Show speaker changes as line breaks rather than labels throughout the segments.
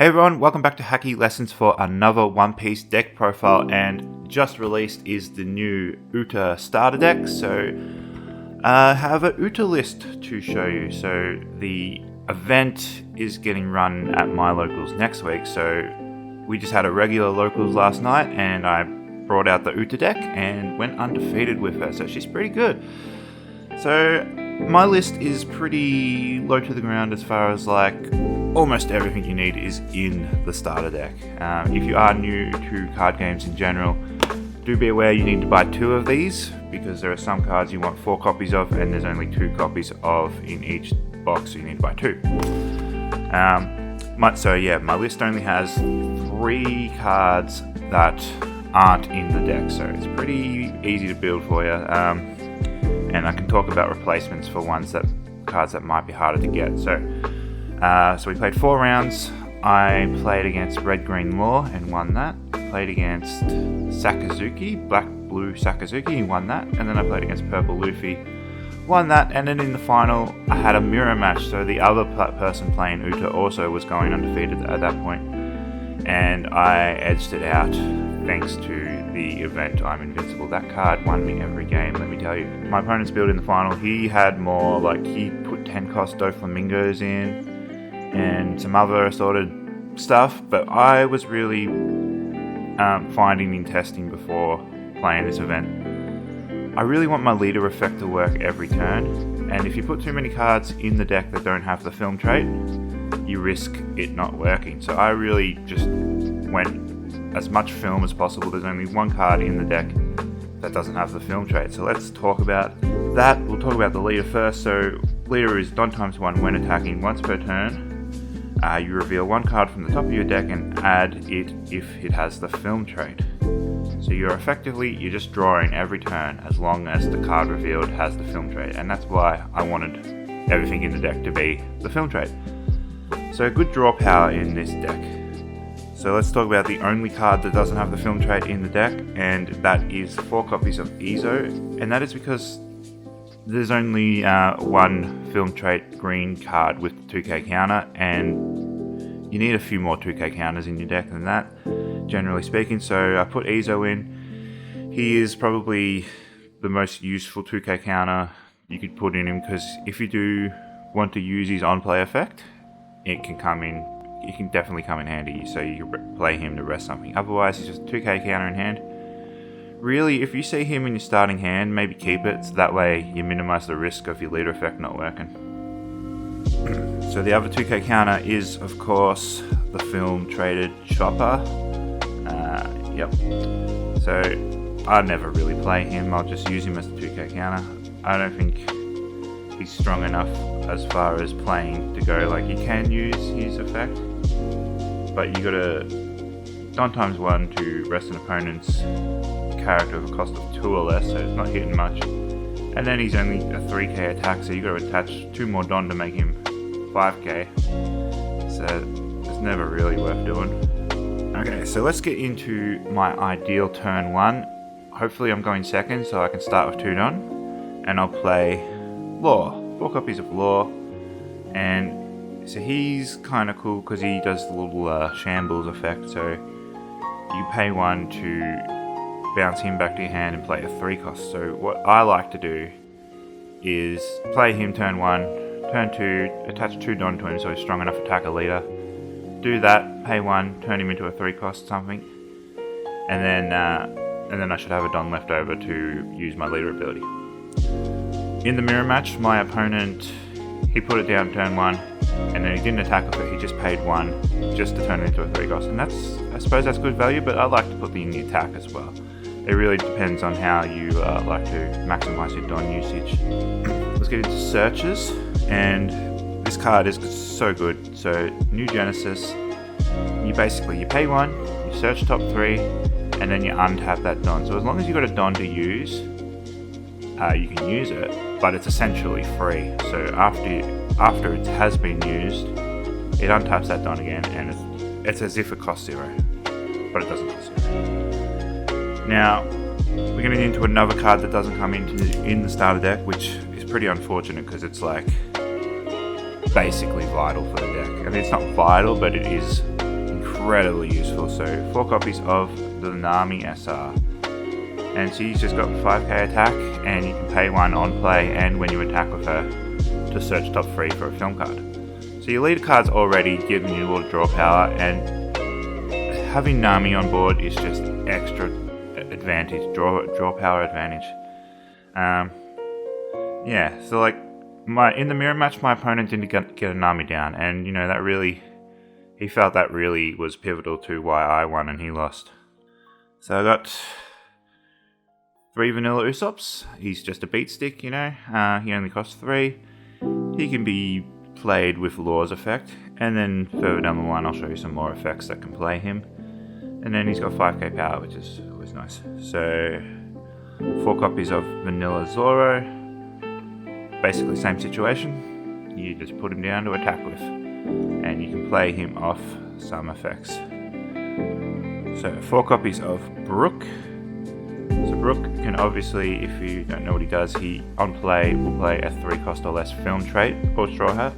Hey everyone, welcome back to Hacky Lessons for another One Piece deck profile, and just released is the new Uta starter deck. So I have a Uta list to show you. So the event is getting run at my locals next week. So we just had a regular locals last night and I brought out the Uta deck and went undefeated with her. So she's pretty good. So my list is pretty low to the ground as far as like almost everything you need is in the starter deck. If you are new to card games in general, do be aware you need to buy 2 of these because there are some cards you want 4 copies of and there's only 2 copies of in each box, so you need to buy 2. My list only has 3 cards that aren't in the deck, so it's pretty easy to build for you. And I can talk about replacements for cards that might be harder to get. So we played 4 rounds. I played against Red Green Law and won that. Played against Sakazuki, Black Blue Sakazuki, and won that. And then I played against Purple Luffy, won that. And then in the final, I had a mirror match. So the other person playing Uta also was going undefeated at that point. And I edged it out thanks to the event I'm Invincible. That card won me every game, let me tell you. My opponent's build in the final, he had more, he put 10 cost Doflamingos in and some other assorted stuff, but I was really finding and testing before playing this event. I really want my leader effect to work every turn, and if you put too many cards in the deck that don't have the film trait, you risk it not working. So I really just went as much film as possible. There's only 1 card in the deck that doesn't have the film trait. So let's talk about that. We'll talk about the leader first. So leader is Don times 1 when attacking once per turn. You reveal 1 card from the top of your deck and add it if it has the film trait. So you're just drawing every turn as long as the card revealed has the film trait, and that's why I wanted everything in the deck to be the film trait. So good draw power in this deck. So let's talk about the only card that doesn't have the film trait in the deck, and that is 4 copies of Izo, and that is because there's only 1 film trait green card with 2k counter, and you need a few more 2k counters in your deck than that, generally speaking. So I put Izo in. He is probably the most useful 2k counter you could put in him, because if you do want to use his on-play effect, it can definitely come in handy, so you can play him to rest something. Otherwise, he's just a 2k counter in hand. Really, if you see him in your starting hand, maybe keep it, so that way you minimize the risk of your leader effect not working. So the other 2k counter is, of course, the film traded Chopper. So I never really play him, I'll just use him as a 2k counter. I don't think he's strong enough as far as playing to go, you can use his effect, but you gotta Don times 1 to rest an opponent's character with a cost of 2 or less, so it's not hitting much. And then he's only a 3k attack, so you gotta attach 2 more Don to make him 5k, so it's never really worth doing. Okay, so let's get into my ideal turn 1. Hopefully I'm going second, so I can start with 2 Don, and I'll play Law, 4 copies of Law, and so he's kind of cool because he does the little shambles effect, so you pay 1 to bounce him back to your hand and play a 3 cost. So what I like to do is play him turn 1, turn 2, attach 2 Don to him so he's strong enough to attack a leader, do that, pay 1, turn him into a 3 cost something, and then I should have a Don left over to use my leader ability. In the mirror match, my opponent, he put it down turn 1, and then he didn't attack with it, he just paid 1 just to turn it into a 3 cost, and I suppose that's good value, but I like to put in the attack as well. It really depends on how you like to maximize your Don usage. Let's get into searches, and this card is so good. So New Genesis, you pay 1, you search top 3, and then you untap that Don. So as long as you've got a Don to use, you can use it, but it's essentially free. So after it has been used, it untaps that Don again, and it's as if it costs 0, but it doesn't cost 0. Now, we're going to get into another card that doesn't come in the starter deck, which is pretty unfortunate because it's basically vital for the deck. I mean, it's not vital, but it is incredibly useful. So 4 copies of the Nami SR. And she's just got 5k attack, and you can pay 1 on play and when you attack with her to search top 3 for a film card. So your leader card's already giving you a lot of draw power, and having Nami on board is just extra advantage, draw power advantage. Yeah, so like in the mirror match, my opponent didn't get a Nami down, and you know he felt that really was pivotal to why I won and he lost. So I got 3 vanilla Usops. He's just a beat stick, you know. He only costs 3. He can be played with Law's effect, and then further down the line I'll show you some more effects that can play him. And then he's got 5k power, which is always nice. So 4 copies of vanilla Zoro. Basically same situation. You just put him down to attack with, and you can play him off some effects. So 4 copies of Brook. So Brook can obviously, if you don't know what he does, he on play will play a 3 cost or less film trait or Straw Hat.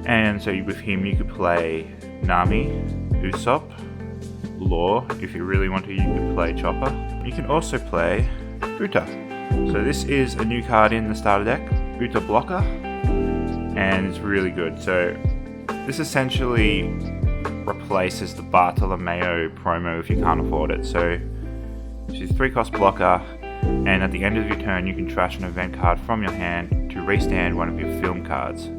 And so with him you could play Nami, Usopp, Law. If you really want to, you could play Chopper. You can also play Uta. So this is a new card in the starter deck, Uta Blocker, and it's really good. So this essentially replaces the Bartolomeo promo if you can't afford it. So she's 3 cost blocker, and at the end of your turn you can trash an event card from your hand to restand one of your film cards.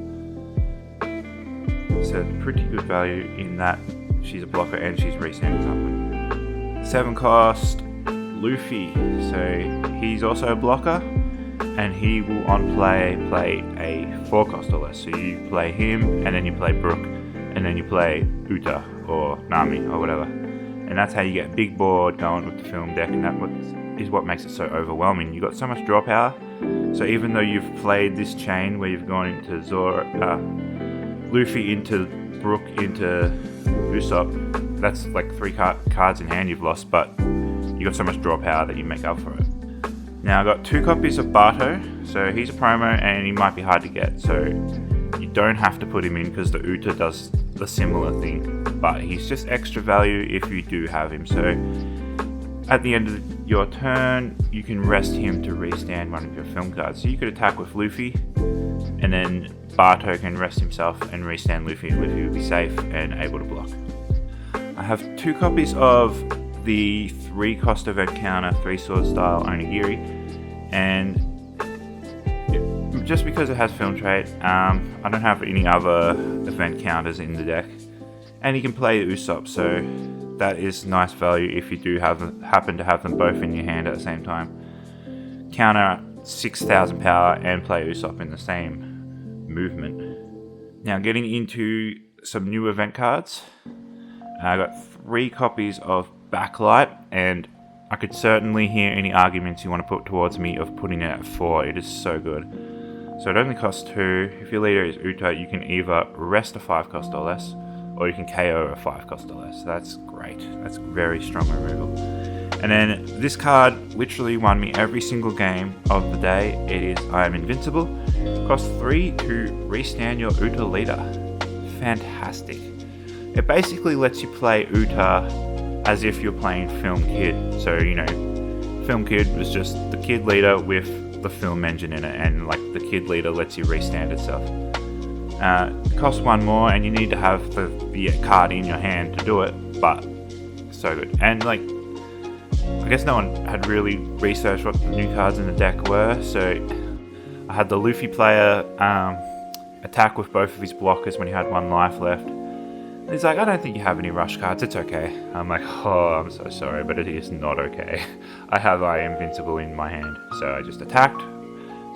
So pretty good value in that she's a blocker and she's restanding something. 7 cost Luffy. So he's also a blocker, and he will on play a 4 cost or less. So you play him, and then you play Brook, and then you play Uta or Nami or whatever. And that's how you get a big board going with the film deck, and that is what makes it so overwhelming. You've got so much draw power, so even though you've played this chain where you've gone into Luffy into Brook into Usopp, that's like 3 cards in hand you've lost, but you got so much draw power that you make up for it. Now I got 2 copies of Bato. So he's a promo and he might be hard to get, so you don't have to put him in because the Uta does the similar thing, but he's just extra value if you do have him. So at the end of your turn you can rest him to restand one of your film cards. So you could attack with Luffy, and then Bato can rest himself and restand Luffy, and Luffy will be safe and able to block. I have 2 copies of the 3 cost event counter 3 sword style Onigiri, and just because it has film trait, I don't have any other event counters in the deck, and you can play Usopp, so that is nice value if you do happen to have them both in your hand at the same time. Counter 6,000 power and play Usopp in the same movement. Now getting into some new event cards, I got 3 copies of Backlight, and I could certainly hear any arguments you want to put towards me of putting it at 4. It is so good. So it only costs 2. If your leader is Uta, you can either rest a 5 cost or less, or you can KO a 5 cost or less. So that's great. That's very strong removal. And then this card literally won me every single game of the day. It is I Am Invincible. Costs 3 to restand your Uta leader. Fantastic. It basically lets you play Uta as if you're playing Film Kid. So, you know, Film Kid was just the Kid leader with the film engine in it, and like the Kid leader lets you restand itself. It costs 1 more, and you need to have the card in your hand to do it, but so good. And like, I guess no one had really researched what the new cards in the deck were, so I had the Luffy player attack with both of his blockers when he had 1 life left. And he's like, I don't think you have any rush cards, it's okay. I'm like, oh, I'm so sorry, but it is not okay. I have I Am Invincible in my hand, so I just attacked.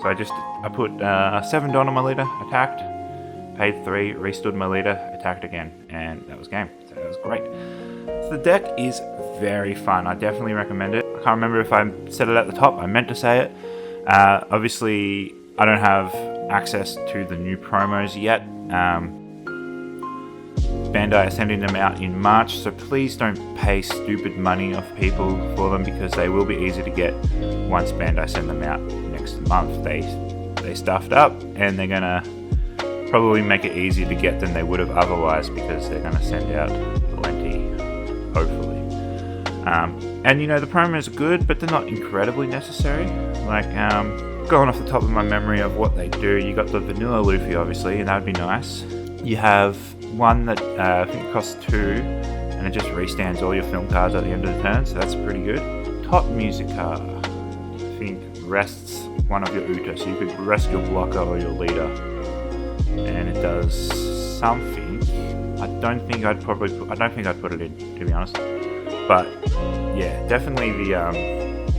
So I put 7 Don on my leader, attacked, paid 3, restood my leader, attacked again, and that was game. So that was great. So the deck is very fun. I definitely recommend it. I can't remember if I said it at the top. I meant to say it. Obviously, I don't have access to the new promos yet. Bandai are sending them out in March, so please don't pay stupid money off people for them, because they will be easy to get once Bandai send them out next month. They stuffed up, and they're gonna probably make it easier to get than they would have otherwise, because they're going to send out plenty, hopefully. And you know, the promos are good, but they're not incredibly necessary. Like, going off the top of my memory of what they do, you got the vanilla Luffy, obviously, and that would be nice. You have one that I think costs 2, and it just restands all your film cards at the end of the turn, so that's pretty good. Top music card, I think, rests one of your Uta, so you could rest your blocker or your leader, and it does something. I don't think I'd put it in, to be honest. But yeah, definitely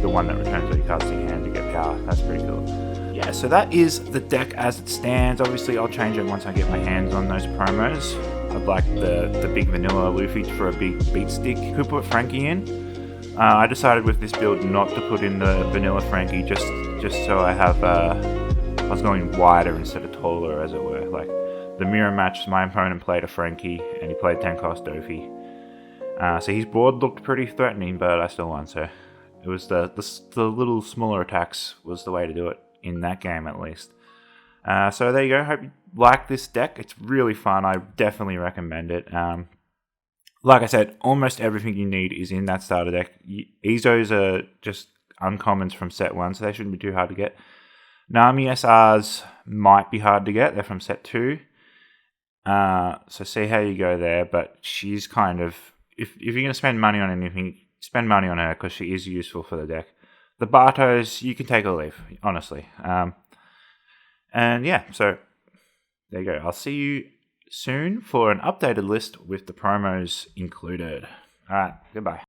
the one that returns all your cards to your hand to get power. That's pretty cool. Yeah, so that is the deck as it stands. Obviously, I'll change it once I get my hands on those promos. I'd like the big vanilla Luffy for a big beat stick. Could put Frankie in. I decided with this build not to put in the vanilla Frankie, just so I have. I was going wider instead of taller, as it were. Like the mirror match, my opponent played a Frankie and he played 10 cost Lofi. So his board looked pretty threatening, but I still won. So it was the little smaller attacks was the way to do it in that game, at least. So there you go. Hope you like this deck. It's really fun. I definitely recommend it. Like I said, almost everything you need is in that starter deck. Izos are just uncommons from set 1, so they shouldn't be too hard to get. Nami SRs might be hard to get. They're from set 2. So see how you go there. But she's kind of... If you're going to spend money on anything, spend money on her, because she is useful for the deck. The Bartos, you can take or leave, honestly. And yeah, so there you go. I'll see you soon for an updated list with the promos included. Alright, goodbye.